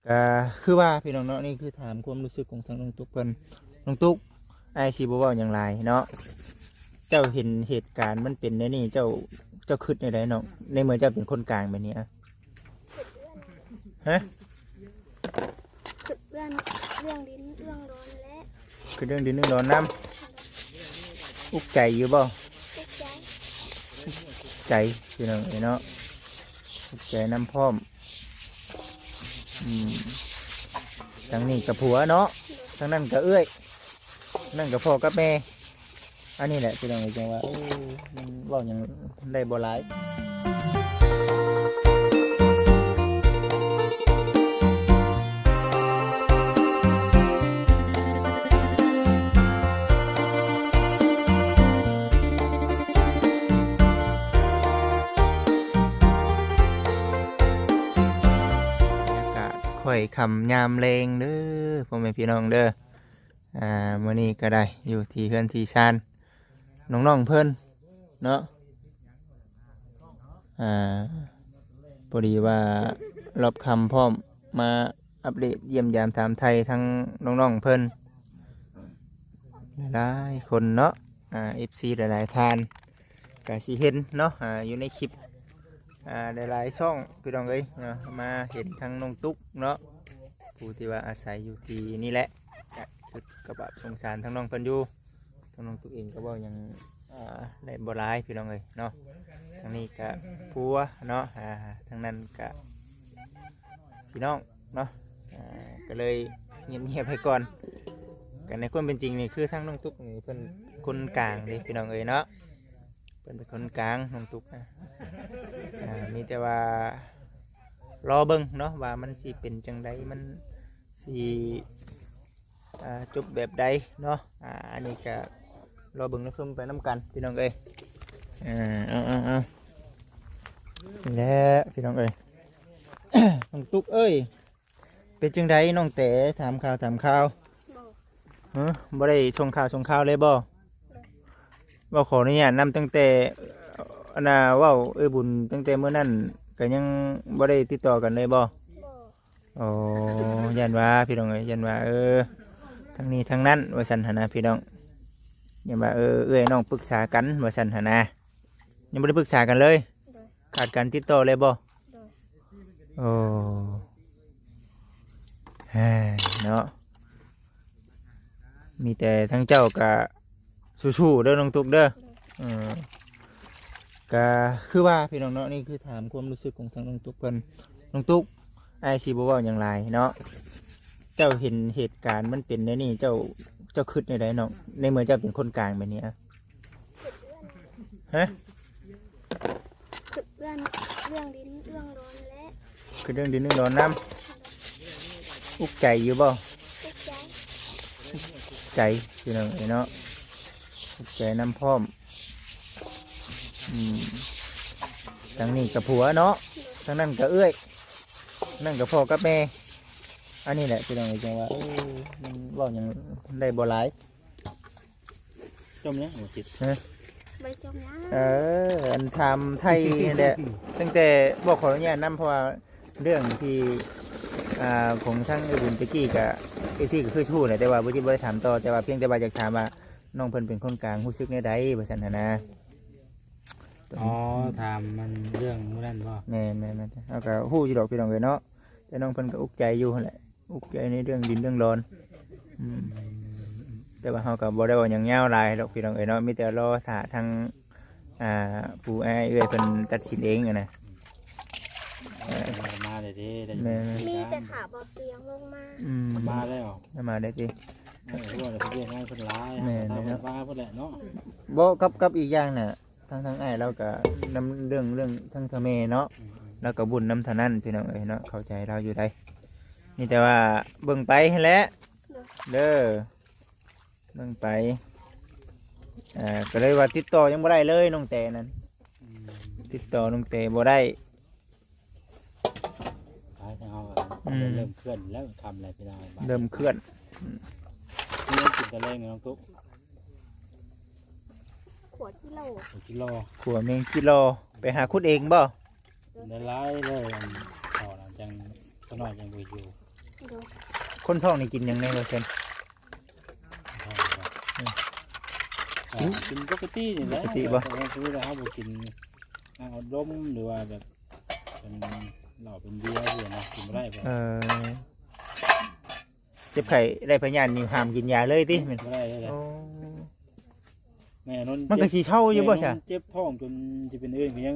ก็คือว่าพี่น้องเนาะนี่คือถามความรู้สึกของทางน้องตุ๊กเพิ่นน้องตุ๊กไอซีบ่เว้าอย่างไรเนาะเจ้าเห็นเหตุการณ์มันเป็นในนี่เจ้าคิดในใดเนาะในเมื่อเจ้าเป็นคนกลางแบบนี้อะฮะ คือเรื่องดินเรื่องร้อนและ คือเรื่องดินเรื่องร้อนน้ำอุกใจอยู่บ่ ทุกใจ ใจพี่น้องเนาะอุกใจน้ำพร้อมทางนี้กับผัวเนาะทางนั้นกับเอื้อยนั่นกับพ่อกับแม่อันนี้แหละพี่น้องจังว่ามันเว่าอย่างได้บ่หลายข่อยคำยามเลงเด้อพ่อแม่พี่น้องเด้อมื้อนี้ก็ได้อยู่ที่เฮือนที่ชานน้องๆเพิ่นเนาะพอดีว่ารอบคำพร้อมมาอัปเดตเยี่ยมยามถามไทยทั้งน้องๆเพิ่นหลายคนเนาะFC หลายๆท่านก็สิเห็นเนาะอยู่ในคลิปหลายๆช่องพี่น้องเอ้ยเนาะมาเห็นทั้งน้องตุ๊กเนาะผู้ที่ว่าอาศัยอยู่ที่นี่แหละคือกระบะสงสารทั้งน้องเพิ่นอยู่ทั้งน้องตุ๊กเองก็บ่ยังได้บ่ร้ายพี่น้องเอ้ยเนาะทางนี้ก็ผัวเนาะทางนั้นก็พี่น้องเนาะก็เลยเงียบๆไปก่อนกันในความเป็นจริงนี่คือทั้งน้องตุ๊กนี่เพิ่นคนกลางเลยพี่น้องเอ้ยเนาะเป็นคนกลางน้องตุ๊กนะมีแต่ว่ารอเบิ่งเนาะว่ามันสิเป็นจังใดมันสิจบแบบใดเนาะอันนี้ก็รอเบิ่งน้ำส้มไปน้ำกันพี่น้องเอ้ยเอาแล้วพี่น้องเอ้ย น้องตุ๊กเอ้ยเป็นจังใดน้องแต่ถามข่าวบ่ได้ส่งข่าวเลยบ่ขออนุญาตนำตั้งแต่ว้าวบุญตั้งแต่เมื่อนั้นก็ยังบ่ได้ติดต่อกันเลยบ่อ๋อยันว่าพี่น้องเอ้ยยันว่าทั้งนี้ทั้งนั้นว่าซั่นหั่นนะพี่น้องยันว่าเอ้ยน้องปรึกษากันว่าซั่นหั่นนะยังบ่ได้ปรึกษากันเลยขาดการติดต่อเลยบ่โอ้เนาะมีแต่ทั้งเจ้าก็สู้ๆเด้อน้องตุ๊กเด้อก็คือว่าพี่น้องเนาะนี่คือถามความรู้สึกของทางน้องตุ๊กเพิ่นน้องตุ๊กไอซีบ่เว้าอย่างไรเนาะเจ้าเห็นเหตุการณ์มันเป็นในนี่เจ้าคิดในใดเนาะในเมื่อเจ้าเป็นคนกลางแบบนี้อะฮะคือเรื่องดินเรื่องร้อนและ คือเรื่องดินเรื่องร้อนน้ำอุกใจอยู่บ่ ทุกใจ ใจพี่น้องเนาะอุกใจน้ำพร้อมทางนี้กับผัวเนาะทางนั้นกับเอื้อยนั่นกับพ่อกับแม่อันนี้แหละพี่น้องจังว่ามันเว้าอย่างได้บ่หลายจมเนี่ยสิใบจมน้อันทำไทยแหละตั้งแต่บอกขออนุญาตนำเพราะว่าเรื่องที่ของทั้งบุญตะกี้กับซี่ก็คือชู้แหละแต่ว่าบ่ได้ถามต่อแต่ว่าเพียงแต่ว่าอยากถามว่าน้องเพิ่นเป็นคนกลางรู้สึกในใดว่าซั่นน่ะนะถามมันเรื่องนั่นบ่แม่เอาก็ฮู้อยู่ดอกพี่น้องเอ้ยเนาะแต่น้องเพิ่นก็อุกใจอยู่นั่นแหละอุกใจในเรื่องดินเรื่องร้อนแต่ว่าเฮาก็บ่ได้ว่าหยังยาวหลายดอกพี่น้องเอ้ยเนาะมีแต่รอถ้าทางผู้อ้ายเอ้ยเพิ่นตัดสินเองอะนะมาเลยดิมีแต่ขาบอเตียงลงมาแล้วมาได้ติว่าจะเรียกง่ายคนร้ายฟ้าเพื่อนแหละเนาะบ่กับอีกอย่างน่ะทั้งอ้ายเราก็นำเรื่องทั้งทะเมเนาะแล้วก็บุญนำเท่านั้นพี่น้องเอ้ยเนาะเข้าใจเราอยู่ได้นี่แต่ว่าเบิ่งไปให้แล้วเด้อเบิ่งไปก็เลยว่าติดต่อยังบ่ได้เลยน้องแต่นั้นติดต่อน้องแต่บ่ได้เริ่มเคลื่อนแล้วทำอะไรไปได้เริ่มเคลื่อนนี่กินตะเล่งน้องตุ๊กขวดกิโลขัวเมงกิโลไปหาคุดเองบ่ได้ร้ายเลยต่อหลังจากก็นอนยังอยู่ ดู คนท้องนี่กินหยังไงบ่เช่น กินปกตินี่แหละ ปกติบ่ แต่ว่าคือเราบ่กินเอาดมหรือว่าแบบเป็นเหล้าเป็นเบียร์เพื่อนนะกินบ่ได้บ่ เจ็บไข้ได้พยานนี่ห้ามกินยาเลยติแม่น บ่ได้เลยแหละ โอ้ แม่นน มันก็สิเช่าอยู่บ่ซะ แม่นนเจ็บท้องจนจะเป็นอื่นก็ยั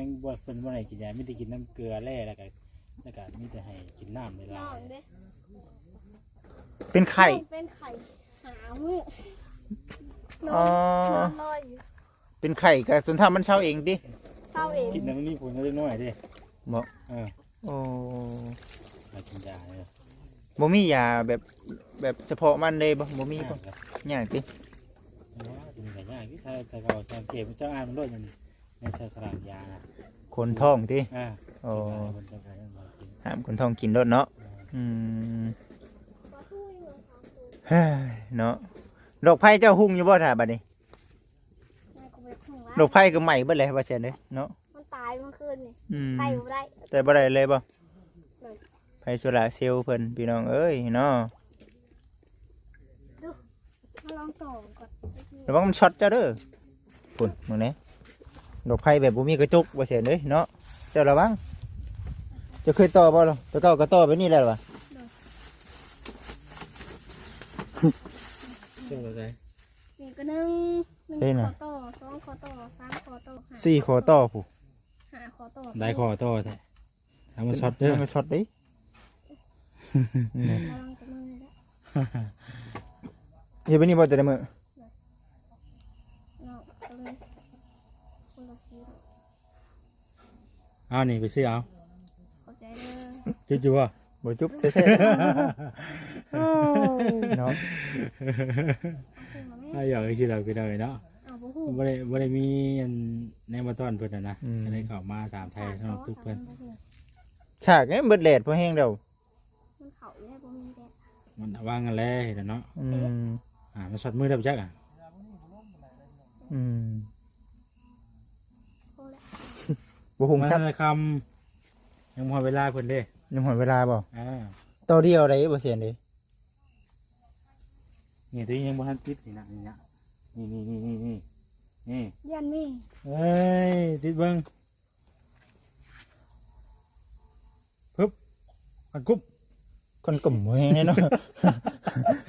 งบ่เพิ่นบ่ให้กินยามีแต่กินน้ำเกลือแร่แล้วก็มีแต่ให้กินน้ำใน น ลา อน ย เด้ เป็นไข้ เป็นไข่หามื้อน อ๋อ นอนลอยอยู่ เป็นไข้ก็จนถ้ามันเช่าเองติ เศร้าเอง กินแล้วมันมีผลเล็กน้อยเด้ บ่ เออ โอ้ มากินยาเนี่ย บ่มียาแบบเฉพาะมันเลยบ่มีบ่ ครับ ยากติ เป็นไงยากที่ถ้าเราสังเกตมันเจ้าอ่านมันด้วยในสลากยานะ คนท้องติ โอ้ โอ้ คนเจ้าการมากิน ห้ามคนท้องกินรถเนาะอืม ก็ทู่อยู่สองตัว เฮ้ยเนาะดอกไผ่เจ้าหุ่งอยู่บ่ท่าบัดนี้ นายก็ไปข้างล่าง ดอกไผ่ก็ใหม่เบิดเลยว่าซั่นเด้เนาะ มันตายเมื่อคืนนี่ อืม ไต่บ่ได้ แต่บ่ได้เลยบ่ เลย ไผ่โซลาร์เซลล์เพิ่นพี่น้องเอ้ยเนาะ มาลองต่อก่อน ระวังมันช็อตเจ้าเด้อพุ่นมึงแหน่ดอกไผ่แบบบ่มีกระจุกว่าซั่นเด้เนาะเจ้าระวังเจะเคยต่อบ่ล่ะแตะเก้าก็ต่อไปนี่แหละว่ะ เชื่อใจ นี่ก็หนึ่งขอต่อสองขอต่อสามขอต่อห้า สี่คอต่อผู้ หาขอต่อ ได้คอโต้แท้ทำมาช็อตเด้อ มันช็อตดิ กำลังจะมือแล้ว เฮ็ดไปนี่บ่แต่ละมื้อ เนาะตรงนี้คนละชิ้น เอานี่ไปซื้อเอา ขอใจเด้อ จุ๊บๆว่ะ บ่จุ๊บแท้ๆเนาะ ขึ้นมาไหม ถ้าอยากให้ชื่อเราก็ได้เนาะ เอาบ่ฮู้ บ่ได้มีแนวมาต้อนเพิ่นนะจะได้เข้ามาถามไทยทั้งทุกเพิ่น ฉากนี้เบิดแดดพอแห้งเด้อ มันเขาอยู่ได้บ่มีแดด มันวางกันแล้วเห็นเนาะ อืม มันช็อตมือได้จักอ่ะ อืม โอ้แล้ว บ่หุง มัน ครับ คำยังพอเวลาเพิ่นเด้ ยังหมดเวลาบ่ อ่า ต่อเดียวได้บ่เสียนเด้ นี่ตัวยังบ่ทันติดนี่นะนี่นะนี่ ยันมี เอ้ยติดเบิ่งปึ๊บอันกุ๊บ คนกลุ่มบ่แห้งเลยเนาะ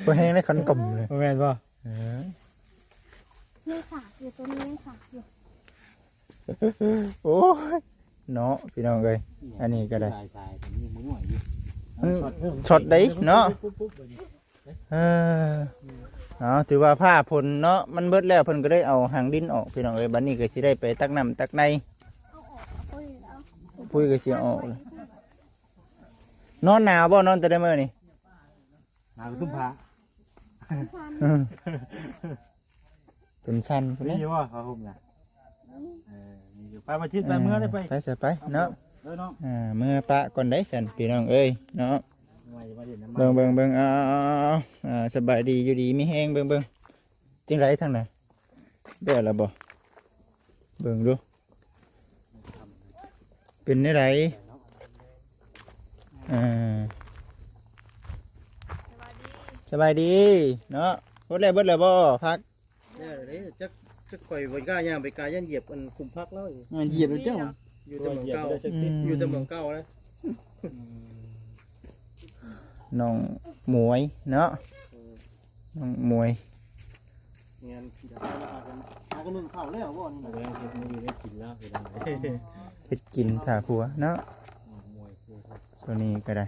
บ่แห้งเลยคนกลุ่มเลย บ่แม่นบ่ เออ ยังสากอยู่ตัวนี้ยังสากอยู่ โอ้ยเนาะพี่น้องเอ้ย อันนี้ก็ได้ สายๆแต่นี่มือหน่อยอยู่ ช็อตได้เนาะ เออเอาถือว่าผ้าผลเนาะมันเบิดแล้วเพิ่นก็ได้เอาหางดินออกพี่น้องเอ้ยบัดนี้ก็สิได้ไปตักน้ำตักใน เอาออกเอาปุ้ยเอา ปุ้ยก็สิเอาออกเลยนอนหนาวบ่นอนแต่ได้มื้อนี่ หนาวตุ้มผา อืมเป็นชั้นพุ่น นี่ นะ อยู่บ่เขาห่มน่ะนี่อยู่ไปมาทิศไปเมื่อได้ไป ไปเสียไปเนาะ เด้อน้อง เมื่อปะก่อนได้สันพี่น้องเอ้ยเนาะ มาเด่นน้ำมัน เบิ่งสบายดีอยู่ดีมีแห้งเบิ่งจังไรทางไหนเด้อละบ่เบิ่งดูเป็นได้ไรสบายดีเนาะเบิดแล้วบ่พัก เนี่ยจักข่อยบ่กล้าย่างไปกายยันเหยียบอันคุมพักแล้ว เหยียบแล้วเจ้า อยู่แต่หมองเก่าอยู่แต่หมองเก่าแล้ว น้องหมวยเนาะน้องหมวย งานเดี๋ยวหากันนึ่งข้าวแล้วบ่นี่ แล้วเฮ็ดมือได้กินแล้วพี่น้อง เฮ็ดกินถ่าผัวเนาะตัวนี้ก็ได้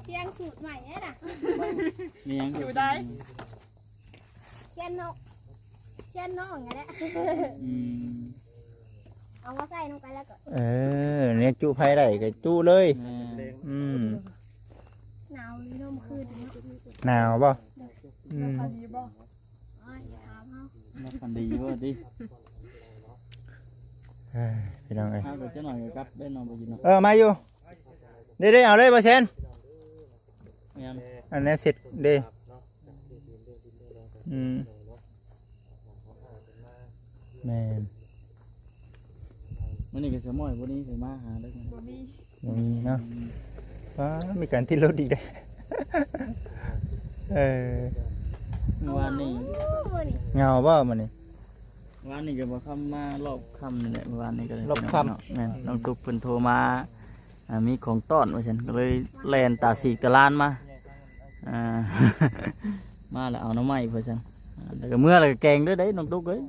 เที่ยงสูตรใหม่เนี่ยน่ะ มียังอยู่ เที่ยนนกเที่ยนนกอย่างเงี้ยแหละเอามาใส่ลงไปแล้วก็ เนี่ยจุไผได้ก็จุเลย แดง อืม หนาวเลยเนาะเมื่อคืนเนาะ หนาวบ่อืม พอดีบ่อ๋ออย่าถามเฮา นักกันดีว่าดิ พี่น้องเอ้ย เอาไปจังหน่อยครับได้นอนไปกินเนาะ มาอยู่ได้เอาเลยบ่เซน งาน อันนี้เสร็จเด้อืมแม่น วันนี้ก็สมอยวันนี้สิมาหาได้กัน บ่มีเนาะ ว้ามีการที่รถอีกได้ เออ เมื่อวานนี่ โอ้นี่ เงาบ่มันนี่ วานนี่ก็บ่คำมารอบค่ำนี่แหละเมื่อวานนี่ก็เลย รอบค่ำ เนาะแม่นน้องตุ๊กเพิ่นโทรมามีของต้อนว่าซั่นก็เลยแล่นตาสีกตะลานมาอ่า มาแล้วเอาหน้ำไม้ว่าซั่นแล้วก็เมื่อแล้วก็แกงด้วยเด้น้องตุ๊กเอ้ย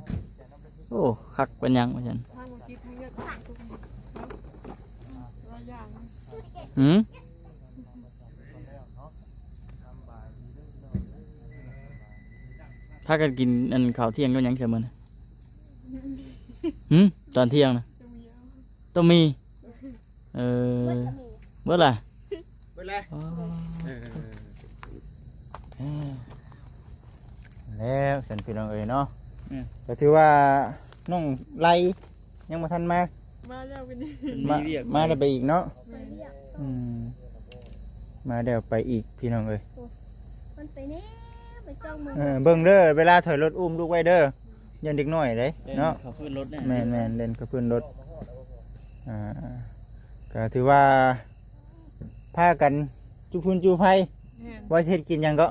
โอ้คักเป็นหยังว่าซั่นหืมถ้ากันกินอันข้าวเที่ยงก็ยังเสมอนะหืมตอนเที่ยงนะต้องมีเออเมื่อไหร่ ไปเลย อ๋อ แล้วฉันพี่น้องเอ้ยเนาะก็ถือว่าน้องไล่ยังมาทันมา มาแล้ววันนี้ มา เรียก มาได้ไปอีกเนาะ ไปเรียก อืมมาเดี๋ยวไปอีกพี่น้องเอ้ย มันไปแน่ไปจ้องมือ เบิ่งเด้อเวลาถอยรถอุ้มลูกไว้เด้อยันเด็กน้อยเด้ เนาะ เนาะ เขาขึ้นรถเนี่ย แม่นแม่นเล่นกับเพื่อนรถอ่าก็ถือว่าพากันจุพุนจูไพ แม่น ว่าสิเฮ็ดกินหยังก็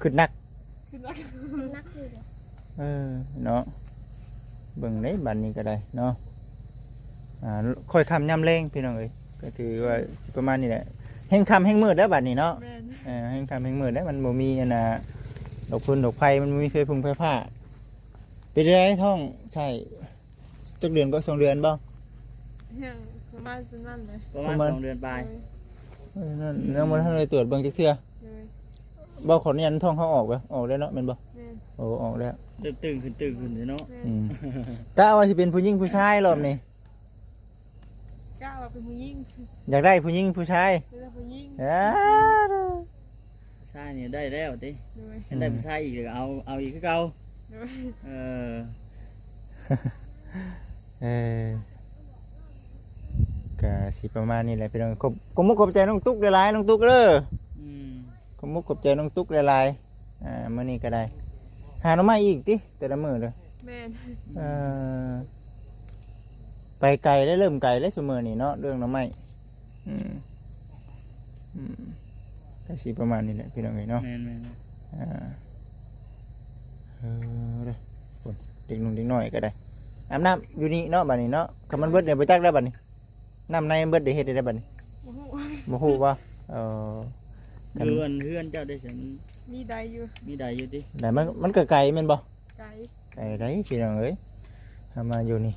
ขึ้นนัก คือนัก นักอยู่เด้อ เออเนาะเบิ่งได้บัดนี้ก็ได้เนาะค่อยคำย่ำแรงพี่น้องเอ้ยก็ถือว่าสิประมาณนี้แหละแห่งคำแห่งมืดแล้วบัดนี้เนาะ แม่น แห่งคำแห่งมืดแล้วมันบ่มีอันน่ะดอกพุ่นดอกไผ่มันบ่มีไฟพุงไฟผ้าเป็นไรท้องใช่จักเดือนก็2 เดือนบ่ ยังประมาณจะนั่นเลย ประมาณ2 เดือนปลาย นั่นยังบ่ทันได้ตรวจเบิ่งจักเทื่อ เลย บ่ขออนุญาตท้องเขาออกบ่ออกแล้วเนาะแม่นบ่ แม่น โอ้ออกแล้ว เริ่มตึงขึ้นเนาะ แม่น อืมกะว่าสิเป็นผู้หญิงผู้ชายรอบนี้ กล้าว่าเป็นผู้หญิง อยากได้ผู้หญิงผู้ชาย เป็นผู้หญิง อ้า ใช่เนี่ยได้แล้วติ เลย ได้ผู้ชายอีกเดี๋ยวเอาอีกคือเก่า เลย เออ เออก็สิประมาณนี้แหละพี่น้องขอบมุกขอบใจน้องตุ๊กหลายๆน้องตุ๊กเด้อ อืม ขอบมุกขอบใจน้องตุ๊กหลายๆมื้อนี้ก็ได้หาหน่อไม้อีกติแต่ละมื้อเด้อ แม่น เออไปไกลแล้วเริ่มไกลแล้วซุมื้อนี้เนาะเรื่องหน่อไม้อืมอืมก็สิประมาณนี้แหละพี่น้องเอ้ยเนาะ แม่น อ่าเด้อคนเด็กหนุ่มเด็กน้อยก็ได้อาบน้ำอยู่นี่เนาะบัดนี้เนาะคำมันเบิดเนี่ยไปจักได้วบัดนี้น้ำในเบิดได้เฮ็ดได้บัดนี้ โอ้โห บ่ฮู้ว่าเออ ๆเฮือนเจ้าได้ฉัน มีใดอยู่ มีใดอยู่ติ แต่มันก็ไกลแม่นบ่ ไกล ไกลได้พี่น้องเอ้ยทำมาอยู่นี่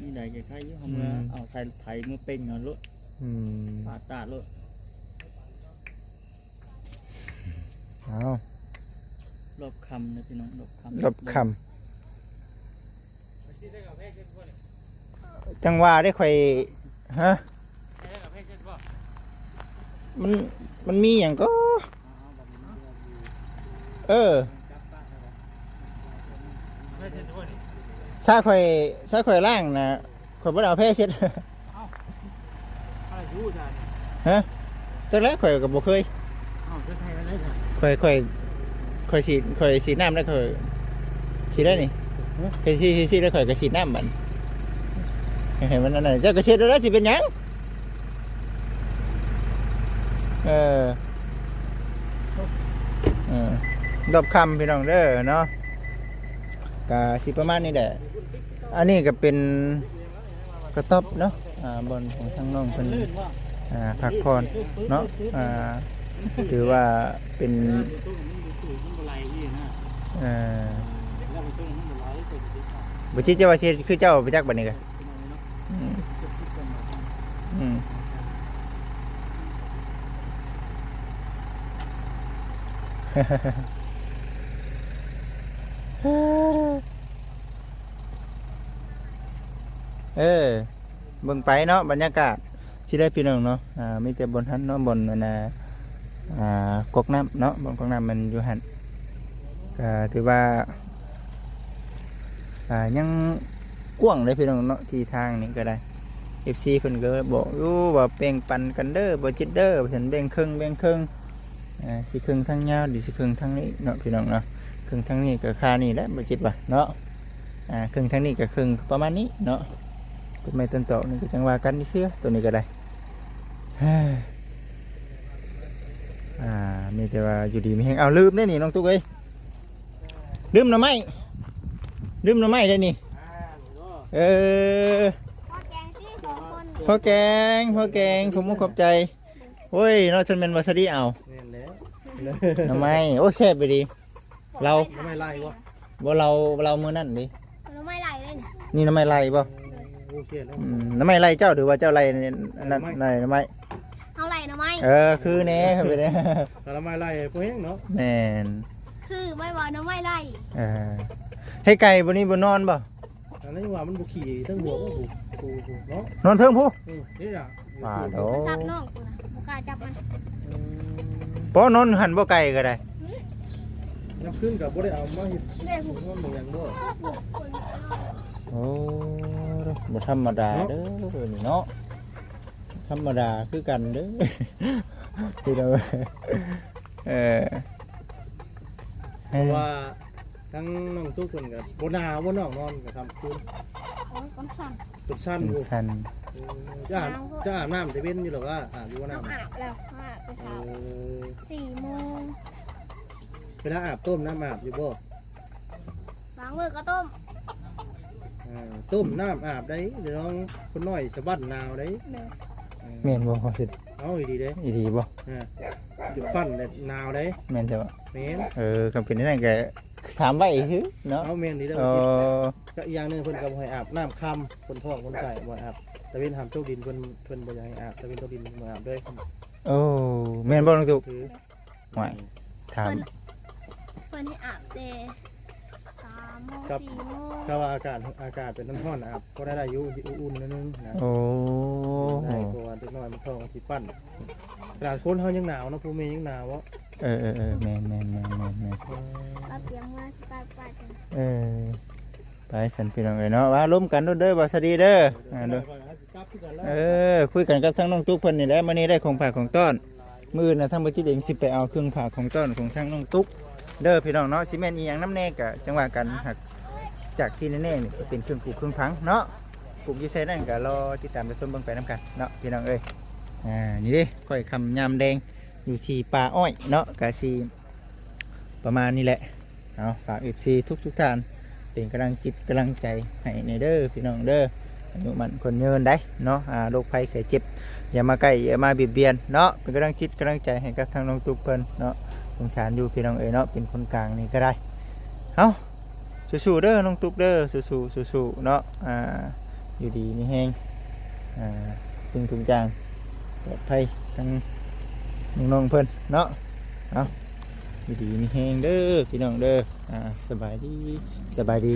มีใดแค่อยู่เฮามาเอาใส่ไถมือเป่งเอารถ อืม ปาดตาดรถ เอา รอบคำนะพี่น้องรอบคำ รบคำจังว่าได้ค่อยฮะมันมีหยังก็เออซาค่อยล่างนะค่อยบ่ได้เอาแพ้เช็ด อะไรอยู่จ้ะ ฮะจักแล้วข่อยก็บ่เคย เอ้าจะไทยไว้ได้จ้ะ ค่อยฉีดน้ำแล้วค่อยฉีดได้นี่ค่อยฉีดแล้วค่อยก็ฉีดน้ำมันเห็นมันนั่นน่ะเจ้าก็เช็ดแล้วสิเป็นหยังเออดอกคำพี่น้องเด้อเนาะก็สิประมาณนี้แหละอันนี้ก็เป็นกระต๊อบเนาะบนของทางน้องเพิ่น ลื่นว่า พักผ่อนเนาะถือว่าเป็น ตู้มันบ่ไหลอีนะ แล้วมันตู้มันบ่ไหลตัวสิขาด บุจิเจ้าว่าสิคือเจ้าไปจักบัดนี้กะเบิ่งไปเนาะบรรยากาศสิได้พี่น้องเนาะมีแต่บนหันเนาะบนอันกอกน้ำเนาะบนกอกน้ำมันอยู่หันก็ถือว่ายังกว้างเลยพี่น้องเนาะที่ทางนี้ก็ได้ FC เพิ่นก็บอกอยู่ว่าแบ่งปันกันเด้อบ่จิตเด้อฉันแบ่งครึ่งสิครึ่งทางยาวดิสิครึ่งทางนี้เนาะพี่น้องเนาะครึ่งทางนี้ก็ค่านี้แหละบ่จิตว่าเนาะครึ่งทางนี้ก็ครึ่งประมาณนี้เนาะต้นไม้ต้นตอกนี่ก็จังว่ากันนี่เสื้อตัวนี้ก็ได้ มีแต่ว่าอยู่ดีมีแฮงเอาลืมได้นี่น้องตุ๊กเอ้ยลืมหน่อไม้ได้นี่เออ พ่อแกงที่สองคน พ่อแกงขอบมุกขอบใจโอ้ยเราจะเป็นวาซาบิเอา แม่นแล้ว หน่อไม้โอ้แซ่บไปดี เรา ทำไมไล่วะ บ่เรามื้อนั่นดิ เราไม่ไหลเลย นี่หน่อไม้ไล่บ่ โอเคแล้ว หน่อไม้ไล่เจ้าหรือว่าเจ้าไล่นั่นไล่หน่อไม้ เอาไหลหน่อไม้ คือแน่ครับไปแน่ แต่ละไม้ไล่พวกเฮงเนาะ แม่น ซื้อไม่ว่าหน่อไม้ไหล ให้ไก่บนนี้บนนอนบ่ อันนี้ว่ามันบุขี่ทั้งหัวก็บุเนาะ นอนเทิงผู้ นี่อ่ะ โด มันซับน้องกูนะบุกล้าจับมัน บ่นอนหันบ่ไก่ก็ได้ น้ำขึ้นกับบ่ได้เอามาเฮ็ด เด็กหู นอนบ่อย่างด้วย โอ้บ่ธรรมดาเด้อนี่เนาะธรรมดาคือกันเด้อ พี่น้องเออ เพราะว่าทั้งน้องตุ๊กคนกับบ่หนาวบ่น้องนอนกับทำคืน โอ้ยก้อนสั่น ตุกชั้นอยู่ สัน จะอาบน้ำจะเว้นอยู่หรอว่าอาบอยู่ว่า น้อง น้ำ อาบแล้วอาบไปเช้า4 โมง เวลาอาบต้มน้ำอาบอยู่บ่ ล้างมือก็ต้ม ต้มน้ำอาบได้เดี๋ยวน้องคนน้อยสะบัดหนาวได้ เด้อ แม่นบ่พอสิ เอาดีเด้ อีดีบ่ จุดปั้นเนี่ยหนาวได้ แม่นจ้ะ เมน คำเป็นนั่นก็ถามไว้ซื่อเนาะ เอาเมนดีเด้อ ก็อีกอย่างหนึงเพิ่นก็บ่ให้อาบน้ำค่ำคนท้องคนไก่บ่ให้อาบตะเวนหามโจกดินเพิ่นบ่อยากให้อาบตะเวนโจกดินบ่อาบด้วย โอ้แม่นบ่น้องตุ๊ก คือ หวายถาม เพิ่นให้อาบแต่3 โมง 4 โมง ถ้าว่าอากาศเป็นน้ำร้อนอาบก็ได้อยู่อุ่นๆนิดนึงนะ โอ้ ได้เพราะว่าเด็กน้อยมันท้องสิปั้นขนาดคนเฮายังหนาวเนาะผู้เมย์ยังหนาววะ แม่น เราเตรียมมาสกายปาดกัน ไปฉันพี่น้องเอ้ยเนาะว่าร่วมกันเด้อบ่สวัสดีเด้อเด้อคุยกันกับทั้งน้องตุ๊กเพิ่นนี่แหละมื้อนี้ได้ของฝากของต้อนมื้อน่ะทั้งบ่จิตเองสิไปเอาเครื่องฝากของต้อนของทั้งน้องตุ๊กเด้อพี่น้องเนาะสิแม่นอีหยังน้ำแน่ก็จังว่ากันหักจากที่แน่ๆนี่สิเป็นเครื่องปลูกเครื่องพังเนาะปลูกอยู่ไสนั่นก็รอติดตามไปชมเบิ่งไปนํกันเนาะพี่น้องเอ้ยนี่เด้ก้อยคำยามแดงอยู่ที่ป่าอ้อยเนาะก็สิประมาณนี้แหละเอาฝาก FC ทุกท่านเป็นกำลังจิตกำลังใจให้ในเด้อพี่น้องเด้ออายุมันคนเยินได้เนาะโรคภัยไข้เจ็บอย่ามาใกล้อย่ามาเบียดเบียนเนาะเป็นกำลังจิตกำลังใจให้กับทางน้องตุ๊กเพิ่นเนาะสงสารอยู่พี่น้องเอ๋ยเนาะเป็นคนกลางนี่ก็ได้เอาสู้ๆเด้อน้องตุ๊กเด้อสู้ๆเนาะอยู่ดีมีแฮงสิ่งทุกอย่างปลอดภัยทั้งน้องๆเพิ่นเนาะเอาอยู่ดีมีแฮงเด้อพี่น้องเด้อสบายดี